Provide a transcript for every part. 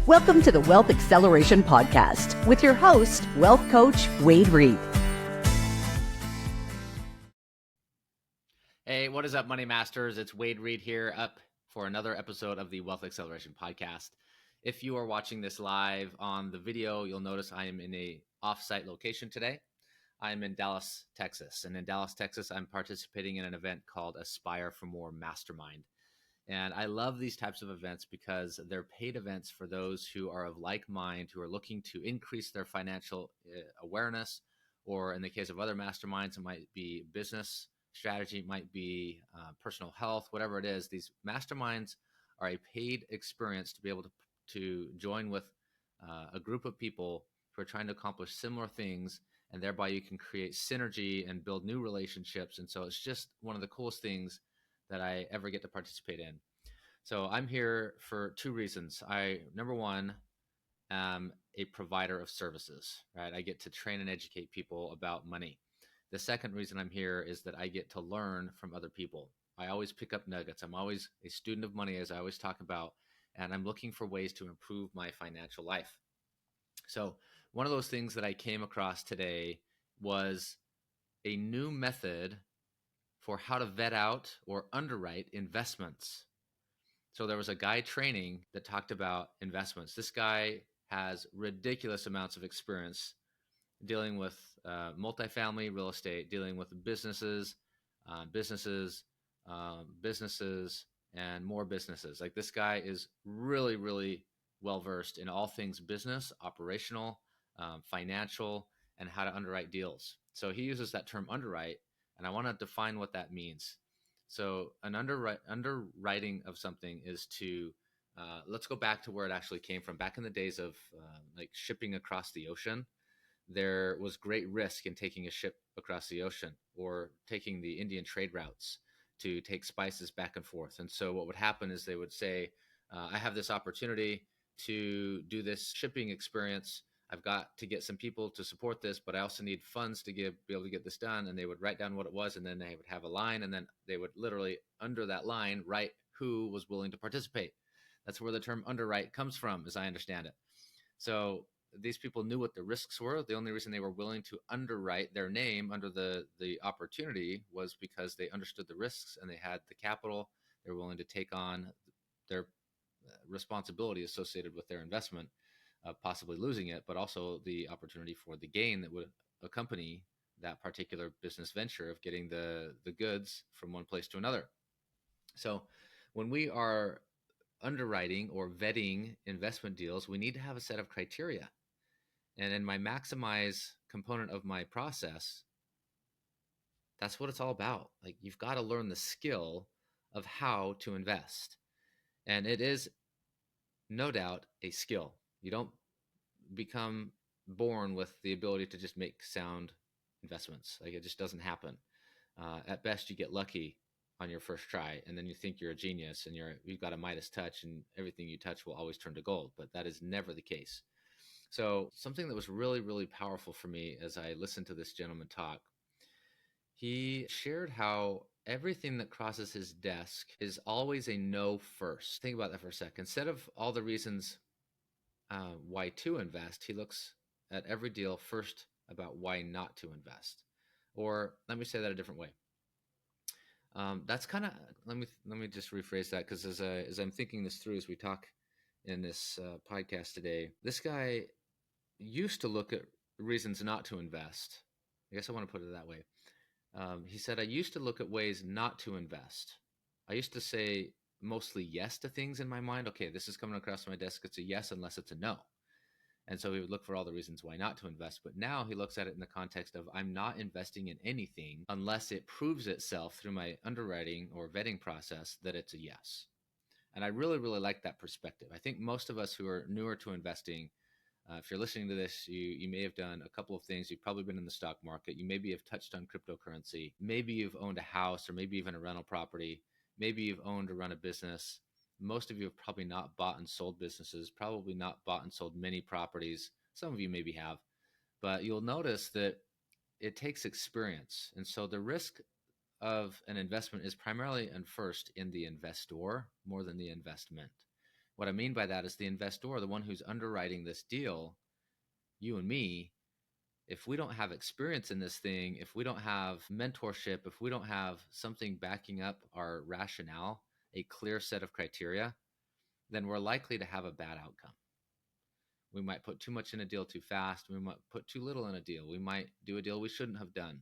Welcome to the Wealth Acceleration Podcast with your host, Wealth Coach Wade Reed. Hey, what is up, Money Masters? It's Wade Reed here, up for another episode of the Wealth Acceleration Podcast. If you are watching this live on the video, you'll notice I am in a off-site location today. I'm in Dallas, Texas. And in Dallas, Texas, I'm participating in an event called Aspire for More Mastermind. And I love these types of events because they're paid events for those who are of like mind, who are looking to increase their financial awareness, or in the case of other masterminds, it might be business strategy, it might be personal health, whatever it is. These masterminds are a paid experience to be able to join with a group of people who are trying to accomplish similar things, and thereby you can create synergy and build new relationships. And so it's just one of the coolest things that I ever get to participate in. So I'm here for two reasons. Number one, am a provider of services, right? I get to train and educate people about money. The second reason I'm here is that I get to learn from other people. I always pick up nuggets. I'm always a student of money, as I always talk about, and I'm looking for ways to improve my financial life. So one of those things that I came across today was a new method for how to vet out or underwrite investments. So there was a guy training that talked about investments. This guy has ridiculous amounts of experience dealing with multifamily real estate, dealing with businesses, and more businesses. Like, this guy is really, really well-versed in all things business, operational, financial, and how to underwrite deals. So he uses that term underwrite, and I want to define what that means. So an underwriting of something is to, let's go back to where it actually came from. Back in the days of like shipping across the ocean, there was great risk in taking a ship across the ocean or taking the Indian trade routes to take spices back and forth. And so what would happen is they would say, I have this opportunity to do this shipping experience. I've got to get some people to support this, but I also need funds to be able to get this done. And they would write down what it was, and then they would have a line, and then they would literally, under that line, write who was willing to participate. That's where the term underwrite comes from, as I understand it. So these people knew what the risks were. The only reason they were willing to underwrite their name under the opportunity was because they understood the risks and they had the capital. They were willing to take on their responsibility associated with their investment, possibly losing it, but also the opportunity for the gain that would accompany that particular business venture of getting the goods from one place to another. So when we are underwriting or vetting investment deals, we need to have a set of criteria. And in my maximize component of my process, that's what it's all about. Like, you've got to learn the skill of how to invest. And it is no doubt a skill. You don't become born with the ability to just make sound investments. Like, it just doesn't happen. At best, you get lucky on your first try, and then you think you're a genius and you've got a Midas touch, and everything you touch will always turn to gold. But that is never the case. So something that was really, really powerful for me as I listened to this gentleman talk, he shared how everything that crosses his desk is always a no first. Think about that for a second. Instead of all the reasons why to invest, he looks at every deal first about why not to invest. Or let me say that a different way. That's kind of, let me just rephrase that, because as I'm thinking this through as we talk in this podcast today, this guy used to look at reasons not to invest. I guess I want to put it that way. He said, I used to look at ways not to invest. I used to say mostly yes to things in my mind. Okay, this is coming across my desk. It's a yes unless it's a no. And so he would look for all the reasons why not to invest. But now he looks at it in the context of, I'm not investing in anything unless it proves itself through my underwriting or vetting process that it's a yes. And I really, really like that perspective. I think most of us who are newer to investing, if you're listening to this, you may have done a couple of things. You've probably been in the stock market. You maybe have touched on cryptocurrency. Maybe you've owned a house, or maybe even a rental property. Maybe you've owned or run a business. Most of you have probably not bought and sold businesses, probably not bought and sold many properties. Some of you maybe have, but you'll notice that it takes experience. And so the risk of an investment is primarily and first in the investor more than the investment. What I mean by that is the investor, the one who's underwriting this deal, you and me, if we don't have experience in this thing, if we don't have mentorship, if we don't have something backing up our rationale, a clear set of criteria, then we're likely to have a bad outcome. We might put too much in a deal too fast. We might put too little in a deal. We might do a deal we shouldn't have done.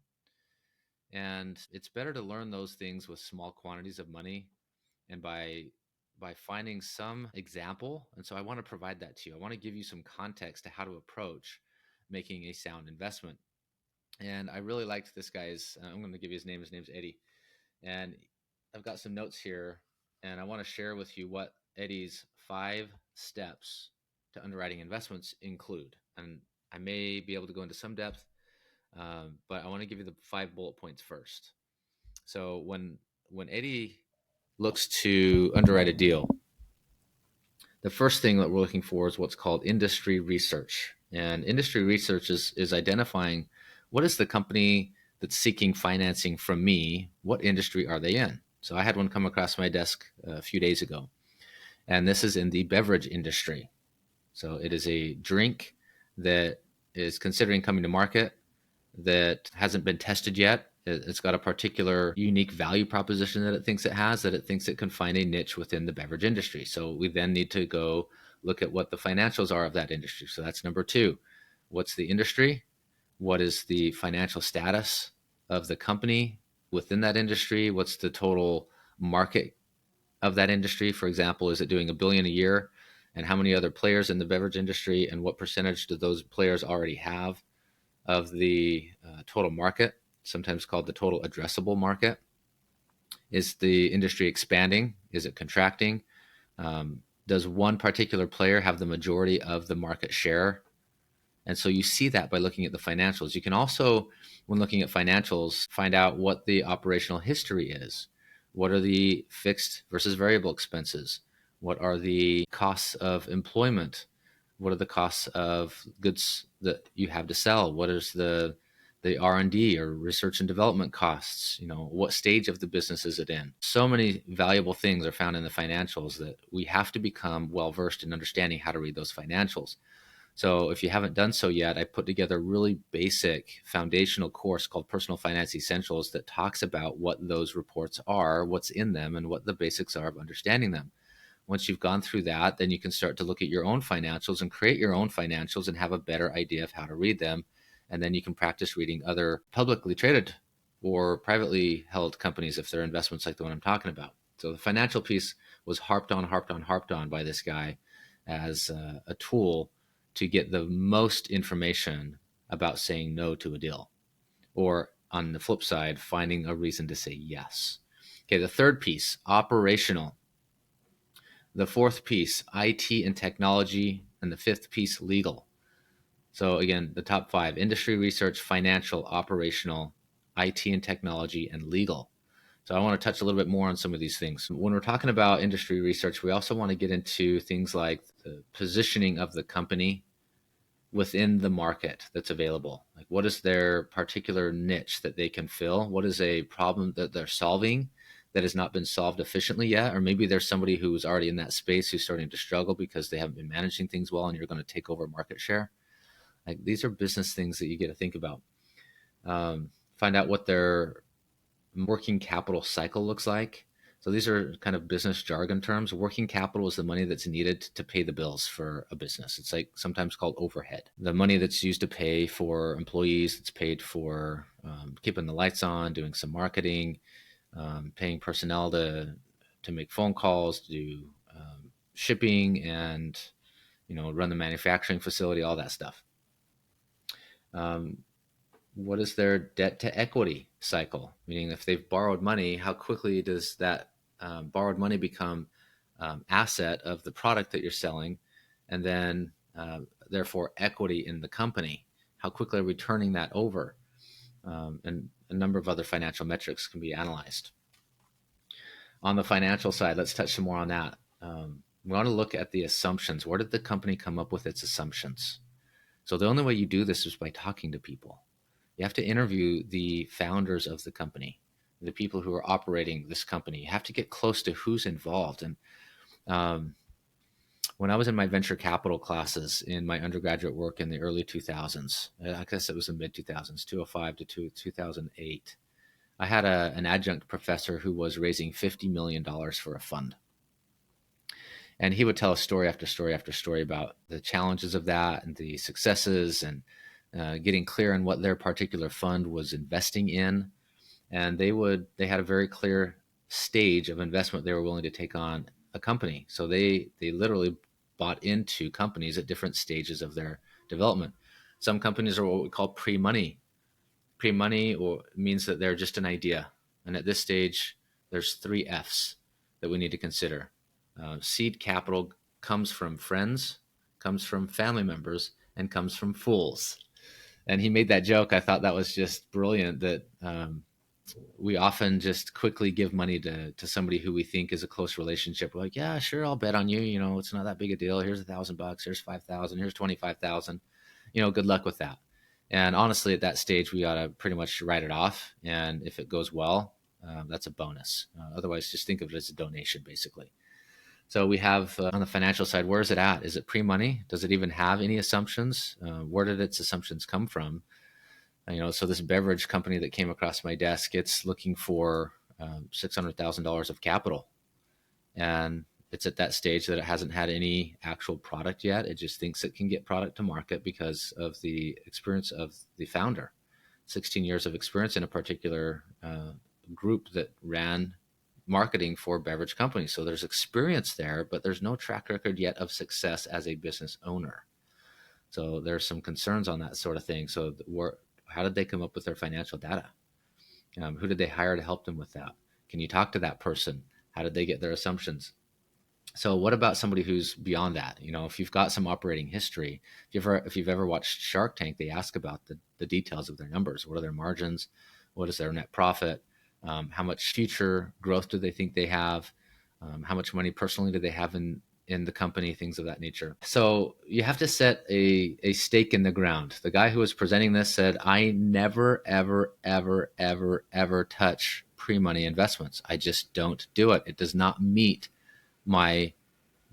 And it's better to learn those things with small quantities of money and by finding some example. And so I want to provide that to you. I want to give you some context to how to approach making a sound investment. And I really liked this guy's, I'm going to give you his name. His name's Eddie. And I've got some notes here, and I want to share with you what Eddie's 5 steps to underwriting investments include. And I may be able to go into some depth, but I want to give you the 5 bullet points first. So when Eddie looks to underwrite a deal, the first thing that we're looking for is what's called industry research. And industry research is identifying what is the company that's seeking financing from me, what industry are they in? So I had one come across my desk a few days ago, and this is in the beverage industry. So it is a drink that is considering coming to market that hasn't been tested yet. It's got a particular unique value proposition that it thinks it can find a niche within the beverage industry. So we then need to go look at what the financials are of that industry. So that's number 2. What's the industry? What is the financial status of the company within that industry? What's the total market of that industry? For example, is it doing $1 billion a year? And how many other players in the beverage industry, and what percentage do those players already have of the total market, sometimes called the total addressable market? Is the industry expanding? Is it contracting? Does one particular player have the majority of the market share? And so you see that by looking at the financials. You can also, when looking at financials, find out what the operational history is. What are the fixed versus variable expenses? What are the costs of employment? What are the costs of goods that you have to sell? What is the R&D or research and development costs? What stage of the business is it in? So many valuable things are found in the financials that we have to become well-versed in understanding how to read those financials. So if you haven't done so yet, I put together a really basic foundational course called Personal Finance Essentials that talks about what those reports are, what's in them, and what the basics are of understanding them. Once you've gone through that, then you can start to look at your own financials and create your own financials and have a better idea of how to read them. And then you can practice reading other publicly traded or privately held companies if they're investments like the one I'm talking about. So the financial piece was harped on by this guy as a tool to get the most information about saying no to a deal, or on the flip side, finding a reason to say yes. Okay, the third piece, operational. The fourth piece, IT and technology. And the fifth piece, legal. So again, the top 5, industry research, financial, operational, IT and technology, and legal. So I want to touch a little bit more on some of these things. When we're talking about industry research, we also want to get into things like the positioning of the company within the market that's available. Like, what is their particular niche that they can fill? What is a problem that they're solving that has not been solved efficiently yet? Or maybe there's somebody who's already in that space who's starting to struggle because they haven't been managing things well, and you're going to take over market share. Like, these are business things that you get to think about. Find out what their working capital cycle looks like. So these are kind of business jargon terms. Working capital is the money that's needed to pay the bills for a business. It's like sometimes called overhead. The money that's used to pay for employees, it's paid for keeping the lights on, doing some marketing, paying personnel to make phone calls, to do shipping, and run the manufacturing facility, all that stuff. What is their debt to equity cycle? Meaning, if they've borrowed money, how quickly does that borrowed money become asset of the product that you're selling, and then therefore equity in the company? How quickly are we turning that over? And a number of other financial metrics can be analyzed. On the financial side, let's touch some more on that. We want to look at the assumptions. Where did the company come up with its assumptions? So the only way you do this is by talking to people. You have to interview the founders of the company, the people who are operating this company. You have to get close to who's involved. And When I was in my venture capital classes in my undergraduate work in the early 2000s, I guess it was the mid 2000s, 2005 to 2008, I had an adjunct professor who was raising $50 million for a fund. And he would tell us story after story after story about the challenges of that and the successes, and getting clear on what their particular fund was investing in. And they had a very clear stage of investment they were willing to take on a company. So they literally bought into companies at different stages of their development. Some companies are what we call pre-money. Pre-money means that they're just an idea. And at this stage, there's 3 F's that we need to consider. Seed capital comes from friends, comes from family members, and comes from fools. And he made that joke. I thought that was just brilliant, that we often just quickly give money to somebody who we think is a close relationship. We're like, yeah, sure, I'll bet on you. It's not that big a deal. Here's $1,000. Here's 5,000. Here's 25,000. Good luck with that. And honestly, at that stage, we ought to pretty much write it off. And if it goes well, that's a bonus. Otherwise, just think of it as a donation, basically. So we have on the financial side, where is it at? Is it pre-money? Does it even have any assumptions? Where did its assumptions come from? So this beverage company that came across my desk, it's looking for $600,000 of capital. And it's at that stage that it hasn't had any actual product yet. It just thinks it can get product to market because of the experience of the founder. 16 years of experience in a particular group that ran marketing for beverage companies. So there's experience there, but there's no track record yet of success as a business owner. So there's some concerns on that sort of thing. So how did they come up with their financial data? Who did they hire to help them with that? Can you talk to that person? How did they get their assumptions? So what about somebody who's beyond that? If you've got some operating history, if you've ever watched Shark Tank, they ask about the details of their numbers. What are their margins? What is their net profit? How much future growth do they think they have? How much money personally do they have in the company? Things of that nature. So you have to set a stake in the ground. The guy who was presenting this said, I never, ever, ever, ever, ever touch pre-money investments. I just don't do it. It does not meet my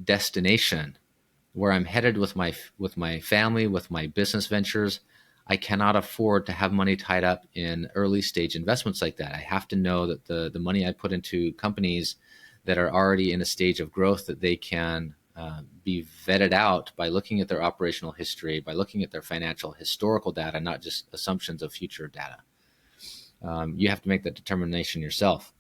destination, where I'm headed with my family, with my business ventures. I cannot afford to have money tied up in early stage investments like that. I have to know that the money I put into companies that are already in a stage of growth, that they can be vetted out by looking at their operational history, by looking at their financial historical data, not just assumptions of future data. You have to make that determination yourself.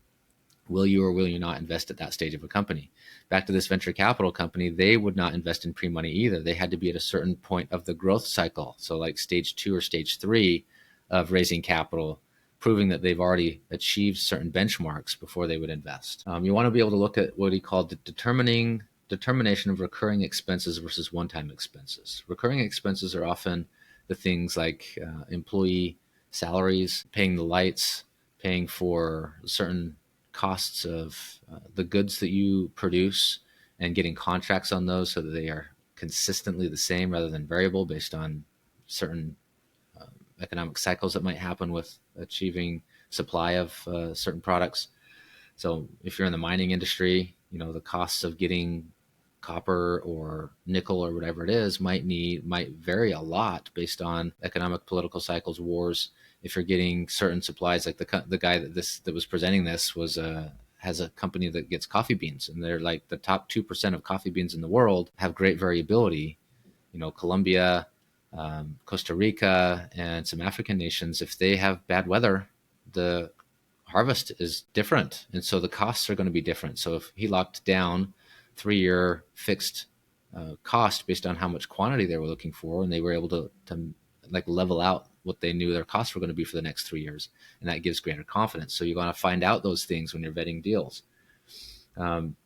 Will you or will you not invest at that stage of a company? Back to this venture capital company, they would not invest in pre-money either. They had to be at a certain point of the growth cycle. So like stage 2 or stage 3 of raising capital, proving that they've already achieved certain benchmarks before they would invest. You want to be able to look at what he called the determination of recurring expenses versus one-time expenses. Recurring expenses are often the things like employee salaries, paying the lights, paying for certain costs of the goods that you produce, and getting contracts on those so that they are consistently the same rather than variable based on certain economic cycles that might happen with achieving supply of certain products. So if you're in the mining industry, the costs of getting copper or nickel or whatever it is might vary a lot based on economic, political cycles, wars. If you're getting certain supplies, like the guy that was presenting this has a company that gets coffee beans, and they're like the top 2% of coffee beans in the world have great variability. Colombia, Costa Rica, and some African nations, if they have bad weather, the harvest is different, and so the costs are going to be different. So if he locked down 3-year fixed cost based on how much quantity they were looking for, and they were able to like level out what they knew their costs were going to be for the next 3 years, and that gives greater confidence. So you want to find out those things when you're vetting deals. And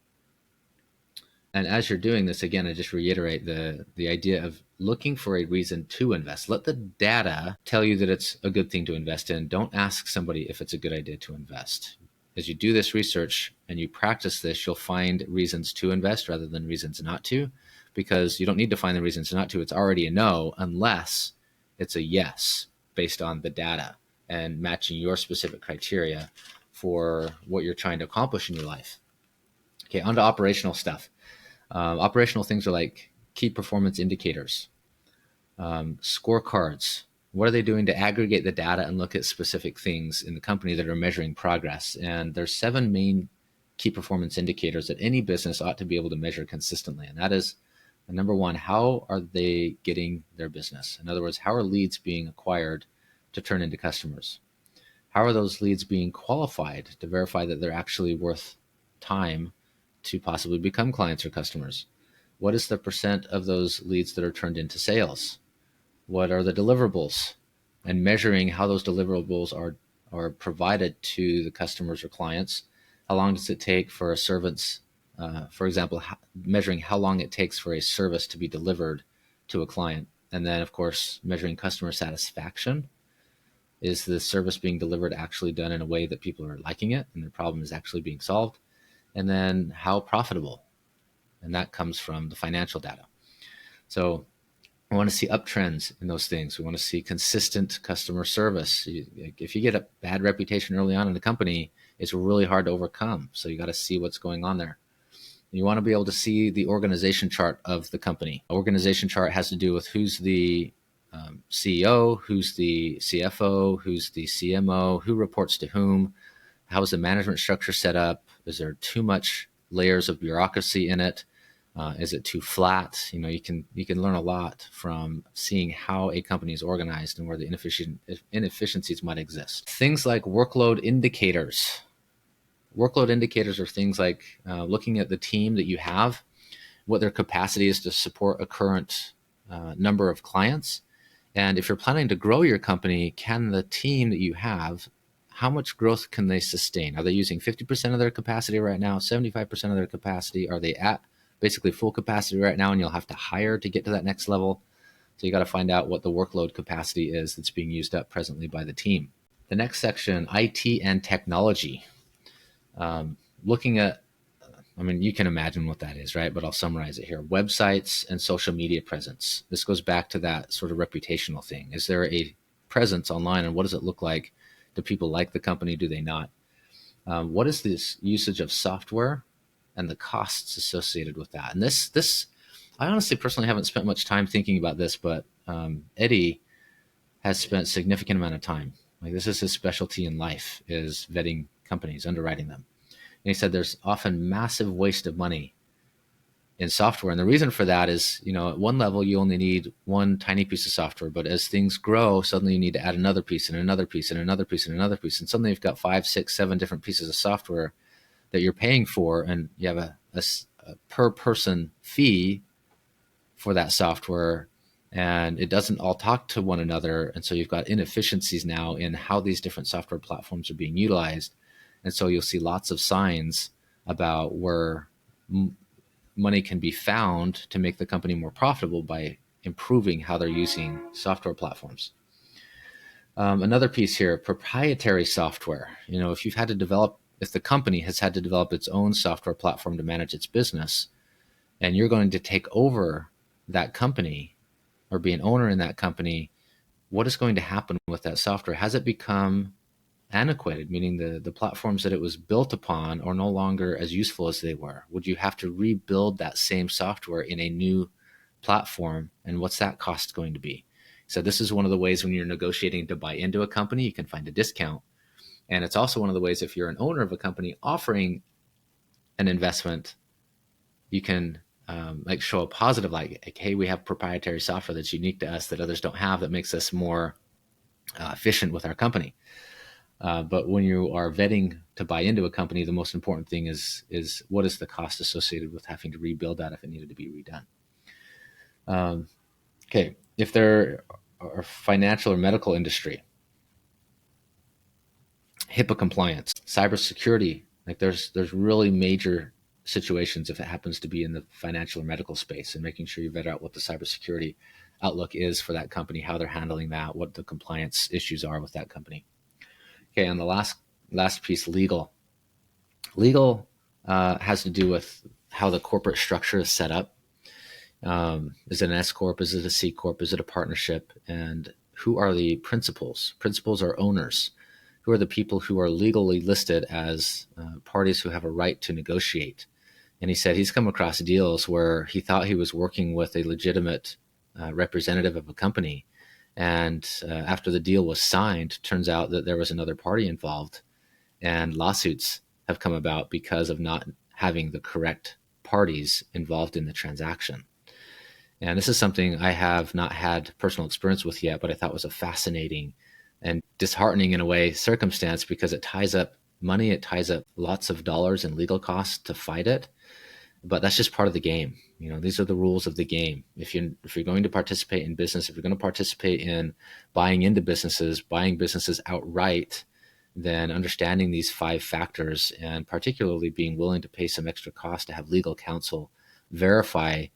as you're doing this, again, I just reiterate the idea of looking for a reason to invest. Let the data tell you that it's a good thing to invest in. Don't ask somebody if it's a good idea to invest. As you do this research and you practice this, you'll find reasons to invest rather than reasons not to, because you don't need to find the reasons not to. It's already a no, unless it's a yes based on the data and matching your specific criteria for what you're trying to accomplish in your life. Okay, on to operational stuff. Operational things are like key performance indicators, scorecards. What are they doing to aggregate the data and look at specific things in the company that are measuring progress? And there's 7 main key performance indicators that any business ought to be able to measure consistently. And that is, number one, how are they getting their business? In other words, how are leads being acquired to turn into customers? How are those leads being qualified to verify that they're actually worth time to possibly become clients or customers? What is the percent of those leads that are turned into sales? What are the deliverables? And measuring how those deliverables are provided to the customers or clients. How long does it take for a service, for example, measuring how long it takes for a service to be delivered to a client. And then, of course, measuring customer satisfaction. Is the service being delivered actually done in a way that people are liking it and their problem is actually being solved? And then how profitable? And that comes from the financial data. So we want to see uptrends in those things. We want to see consistent customer service. If you get a bad reputation early on in the company, it's really hard to overcome. So you got to see what's going on there. You want to be able to see the organization chart of the company. Organization chart has to do with who's the CEO, who's the CFO, who's the CMO, who reports to whom, how is the management structure set up, is there too much layers of bureaucracy in it, is it too flat? You can learn a lot from seeing how a company is organized and where the inefficiencies might exist. Things like workload indicators. Workload indicators are things like looking at the team that you have, what their capacity is to support a current number of clients. And if you're planning to grow your company, can the team that you have, how much growth can they sustain? Are they using 50% of their capacity right now, 75% of their capacity? Are they at basically full capacity right now and you'll have to hire to get to that next level? So you got to find out what the workload capacity is that's being used up presently by the team. The next section, IT and technology. Looking at, you can imagine what that is, right? But I'll summarize it here. Websites and social media presence. This goes back to that sort of reputational thing. Is there a presence online and what does it look like? Do people like the company? Do they not? What is this usage of software and the costs associated with that? And this, I honestly personally haven't spent much time thinking about this, but Eddie has spent a significant amount of time. Like, this is his specialty in life, is vetting companies, underwriting them. And he said there's often massive waste of money in software. And the reason for that is, at one level, you only need one tiny piece of software. But as things grow, suddenly you need to add another piece and another piece and another piece and another piece. And suddenly you've got 5, 6, 7 different pieces of software that you're paying for. And you have a per person fee for that software. And it doesn't all talk to one another. And so you've got inefficiencies now in how these different software platforms are being utilized. And so you'll see lots of signs about where money can be found to make the company more profitable by improving how they're using software platforms. Another piece here, proprietary software. If the company has had to develop its own software platform to manage its business, and you're going to take over that company or be an owner in that company, what is going to happen with that software? Has it become antiquated, meaning the platforms that it was built upon are no longer as useful as they were? Would you have to rebuild that same software in a new platform? And what's that cost going to be? So this is one of the ways when you're negotiating to buy into a company, you can find a discount. And it's also one of the ways if you're an owner of a company offering an investment, you can show a positive, like, hey, we have proprietary software that's unique to us that others don't have, that makes us more efficient with our company. But when you are vetting to buy into a company, the most important thing is what is the cost associated with having to rebuild that if it needed to be redone. Okay, if there are financial or medical industry, HIPAA compliance, cybersecurity, like there's really major situations if it happens to be in the financial or medical space, and making sure you vet out what the cybersecurity outlook is for that company, how they're handling that, what the compliance issues are with that company. Okay, and the last piece, legal. Legal has to do with how the corporate structure is set up. Is it an S corp? Is it a C corp? Is it a partnership? And who are the principals? Principals are owners. Who are the people who are legally listed as parties who have a right to negotiate And he said he's come across deals where he thought he was working with a legitimate representative of a company. And after the deal was signed, turns out that there was another party involved, and lawsuits have come about because of not having the correct parties involved in the transaction. And this is something I have not had personal experience with yet, but I thought was a fascinating and disheartening in a way circumstance, because it ties up money, it ties up lots of dollars in legal costs to fight it. But that's just part of the game. These are the rules of the game. If you're going to participate in business, if you're going to participate in buying into businesses, buying businesses outright, then understanding these 5 factors, and particularly being willing to pay some extra cost to have legal counsel verify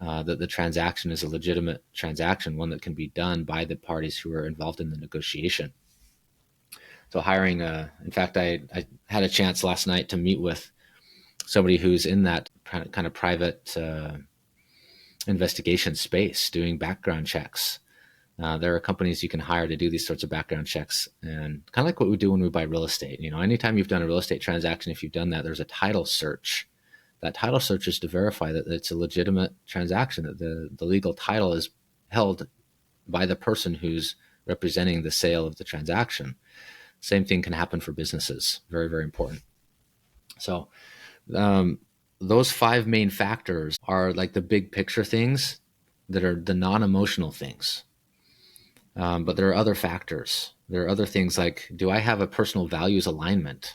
that the transaction is a legitimate transaction, one that can be done by the parties who are involved in the negotiation. So hiring, in fact, I had a chance last night to meet with somebody who's in that kind of private investigation space, doing background checks. There are companies you can hire to do these sorts of background checks, and kind of like what we do when we buy real estate. Anytime you've done a real estate transaction, if you've done that, there's a title search. That title search is to verify that it's a legitimate transaction, that the legal title is held by the person who's representing the sale of the transaction. Same thing can happen for businesses. Very, very important. So those 5 main factors are like the big picture things that are the non-emotional things. But there are other factors. There are other things like, do I have a personal values alignment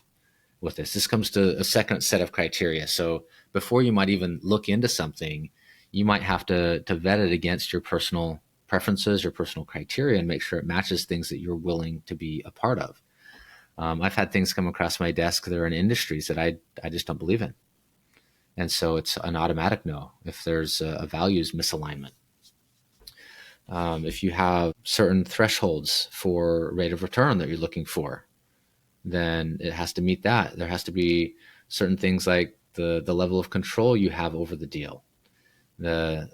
with this? This comes to a second set of criteria. So before you might even look into something, you might have to vet it against your personal preferences, your personal criteria, and make sure it matches things that you're willing to be a part of. I've had things come across my desk that are in industries that I just don't believe in. And so it's an automatic no if there's a values misalignment. If you have certain thresholds for rate of return that you're looking for, then it has to meet that. There has to be certain things like the level of control you have over the deal, the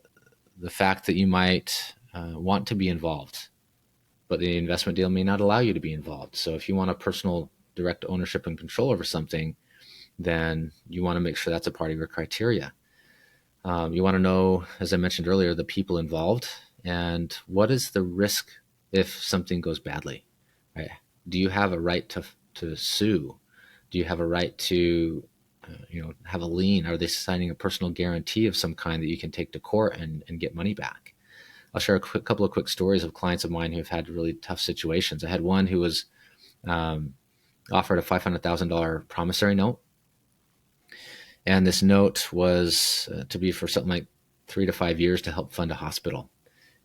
fact that you might want to be involved, but the investment deal may not allow you to be involved. So if you want a personal direct ownership and control over something, then you want to make sure that's a part of your criteria. You want to know, as I mentioned earlier, the people involved and what is the risk if something goes badly, right? Do you have a right to sue? Do you have a right to have a lien? Are they signing a personal guarantee of some kind that you can take to court and get money back? I'll share a couple of quick stories of clients of mine who have had really tough situations. I had one who was offered a $500,000 promissory note. And this note was to be for something like 3 to 5 years to help fund a hospital.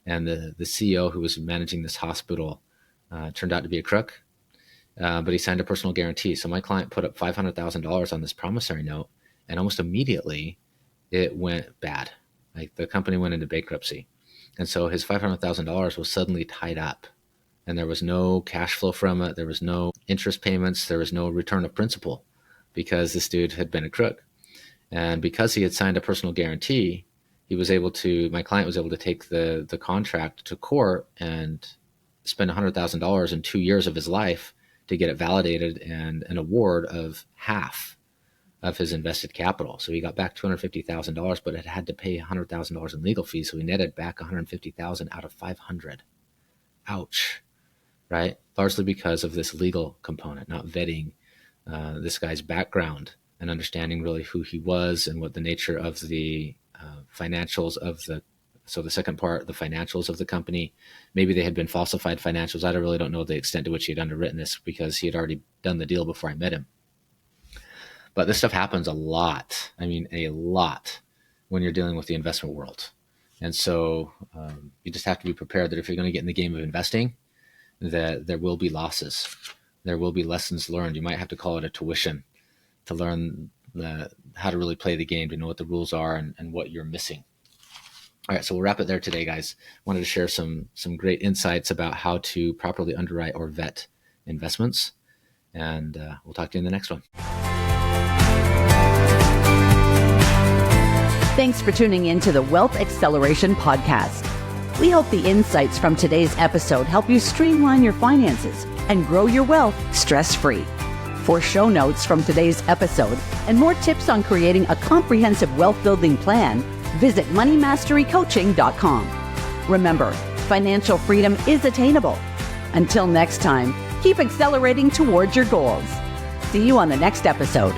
And the CEO who was managing this hospital turned out to be a crook, but he signed a personal guarantee. So my client put up $500,000 on this promissory note, and almost immediately it went bad. Like the company went into bankruptcy. And so his $500,000 was suddenly tied up, and there was no cash flow from it. There was no interest payments. There was no return of principal because this dude had been a crook. And because he had signed a personal guarantee, my client was able to take the contract to court and spend $100,000 in 2 years of his life to get it validated and an award of half of his invested capital. So he got back $250,000, but it had to pay $100,000 in legal fees. So he netted back $150,000 out of $500. Ouch, right? Largely because of this legal component, not vetting this guy's background and understanding really who he was and what the nature of the financials of the second part, the financials of the company. Maybe they had been falsified financials. I really don't know the extent to which he had underwritten this because he had already done the deal before I met him. But this stuff happens a lot. I mean, a lot when you're dealing with the investment world. And so you just have to be prepared that if you're going to get in the game of investing, that there will be losses. There will be lessons learned. You might have to call it a tuition to learn how to really play the game, to know what the rules are and what you're missing. All right, so we'll wrap it there today, guys. Wanted to share some great insights about how to properly underwrite or vet investments. And we'll talk to you in the next one. Thanks for tuning in to the Wealth Acceleration Podcast. We hope the insights from today's episode help you streamline your finances and grow your wealth stress-free. For show notes from today's episode and more tips on creating a comprehensive wealth building plan, visit moneymasterycoaching.com. Remember, financial freedom is attainable. Until next time, keep accelerating towards your goals. See you on the next episode.